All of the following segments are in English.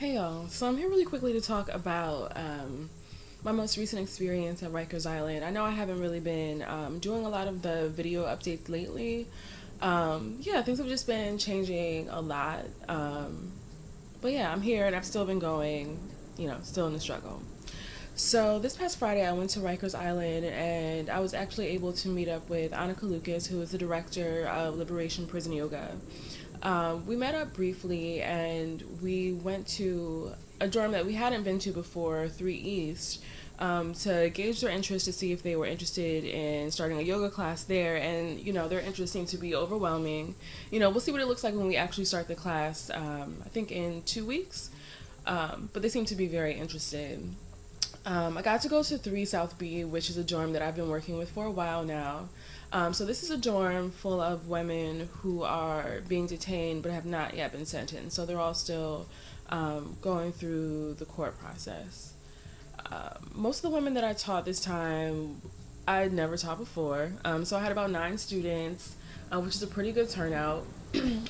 Hey y'all, so I'm here really quickly to talk about my most recent experience at Rikers Island. I know I haven't really been doing a lot of the video updates lately. Yeah, things have just been changing a lot. But yeah, I'm here and I've still been going, still in the struggle. So this past Friday, I went to Rikers Island and I was actually able to meet up with Annika Lucas, who is the director of Liberation Prison Yoga. We met up briefly and we went to a dorm that we hadn't been to before, 3 East, to gauge their interest to see if they were interested in starting a yoga class there. And, their interest seemed to be overwhelming. We'll see what it looks like when we actually start the class, I think in 2 weeks. But they seem to be very interested. I got to go to 3 South B, which is a dorm that I've been working with for a while now. So this is a dorm full of women who are being detained but have not yet been sentenced. So they're all still going through the court process. Most of the women that I taught this time, I'd never taught before. So I had about 9 students, which is a pretty good turnout.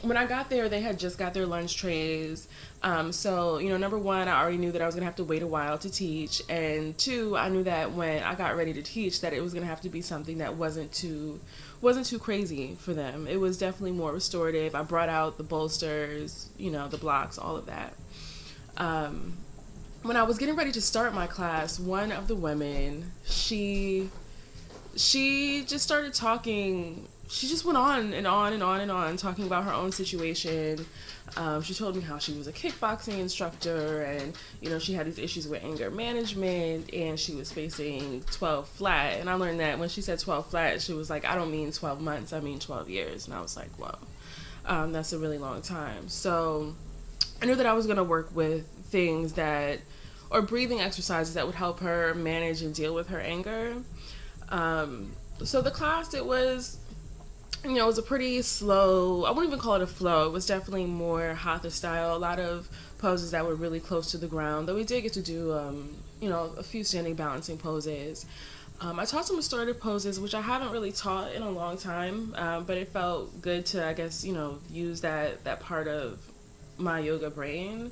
When I got there, they had just got their lunch trays. So, number one, I already knew that I was going to have to wait a while to teach. And two, I knew that when I got ready to teach that it was going to have to be something that wasn't too crazy for them. It was definitely more restorative. I brought out the bolsters, the blocks, all of that. When I was getting ready to start my class, one of the women, she just started talking. She just went on and on and on and on talking about her own situation. She told me how she was a kickboxing instructor and, she had these issues with anger management and she was facing 12 flat. And I learned that when she said 12 flat, she was like, I don't mean 12 months, I mean 12 years. And I was like, whoa, that's a really long time. So I knew that I was going to work with things or breathing exercises that would help her manage and deal with her anger. So the class, it was a pretty slow, I wouldn't even call it a flow. It was definitely more hatha style, a lot of poses that were really close to the ground, though we did get to do, a few standing balancing poses. I taught some restorative poses, which I haven't really taught in a long time, but it felt good to, I guess, use that part of my yoga brain.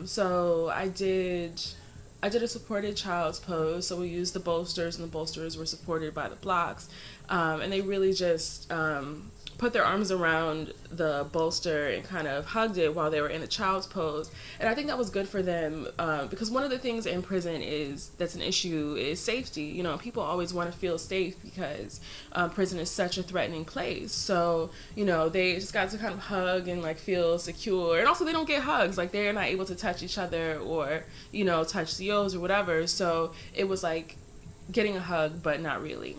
So I did a supported child's pose, so we used the bolsters, and the bolsters were supported by the blocks, and they really just put their arms around the bolster and kind of hugged it while they were in a child's pose. And I think that was good for them, because one of the things in prison that's an issue is safety. People always want to feel safe because prison is such a threatening place. So, they just got to kind of hug and feel secure. And also they don't get hugs. They're not able to touch each other or, touch COs or whatever. So it was like getting a hug, but not really.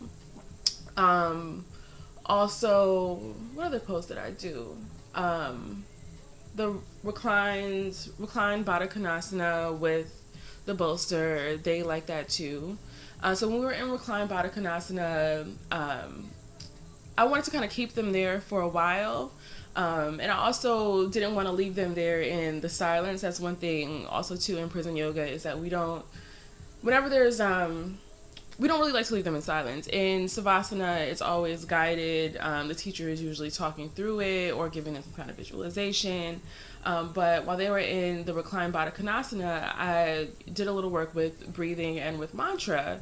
Also, what other pose did I do? The reclined Baddha Konasana with the bolster, they like that too. So when we were in reclined Baddha Konasana, I wanted to kind of keep them there for a while. And I also didn't want to leave them there in the silence. That's one thing also too in prison yoga, is that whenever there's, we don't really like to leave them in silence. In Savasana, it's always guided. The teacher is usually talking through it or giving them some kind of visualization. But while they were in the reclined Baddha Konasana, I did a little work with breathing and with mantra.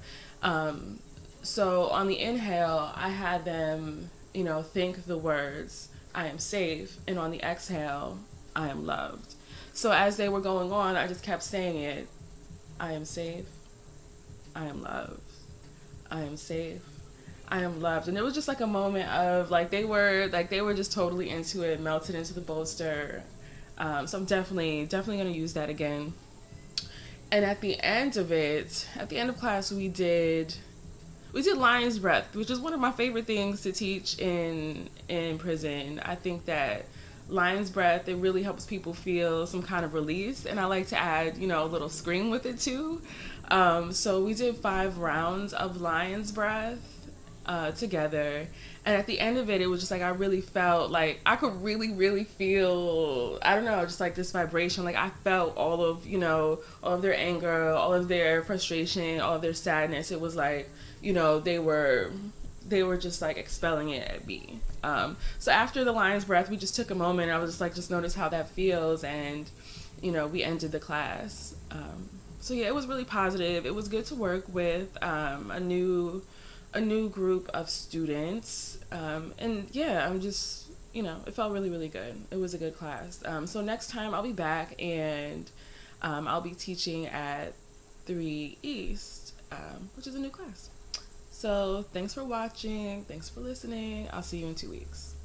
So on the inhale, I had them, think the words, I am safe. And on the exhale, I am loved. So as they were going on, I just kept saying it. I am safe. I am loved. I am safe. I am loved. And it was just a moment of they were just totally into it, melted into the bolster. So I'm definitely going to use that again. And at the end of class, we did lion's breath, which is one of my favorite things to teach in prison. I think that lion's breath, it really helps people feel some kind of release, and I like to add, a little scream with it too. So we did 5 rounds of lion's breath together, and at the end of it, it was just I really felt I could really, really feel, I don't know, just this vibration. I felt all of their anger, all of their frustration, all of their sadness. It was they were just expelling it at me. So after the lion's breath, we just took a moment. I was just just notice how that feels. And we ended the class. So yeah, it was really positive. It was good to work with a new group of students, and yeah, I'm just it felt really really good. It was a good class. So next time I'll be back, and I'll be teaching at 3 East, which is a new class. So thanks for watching. Thanks for listening. I'll see you in 2 weeks.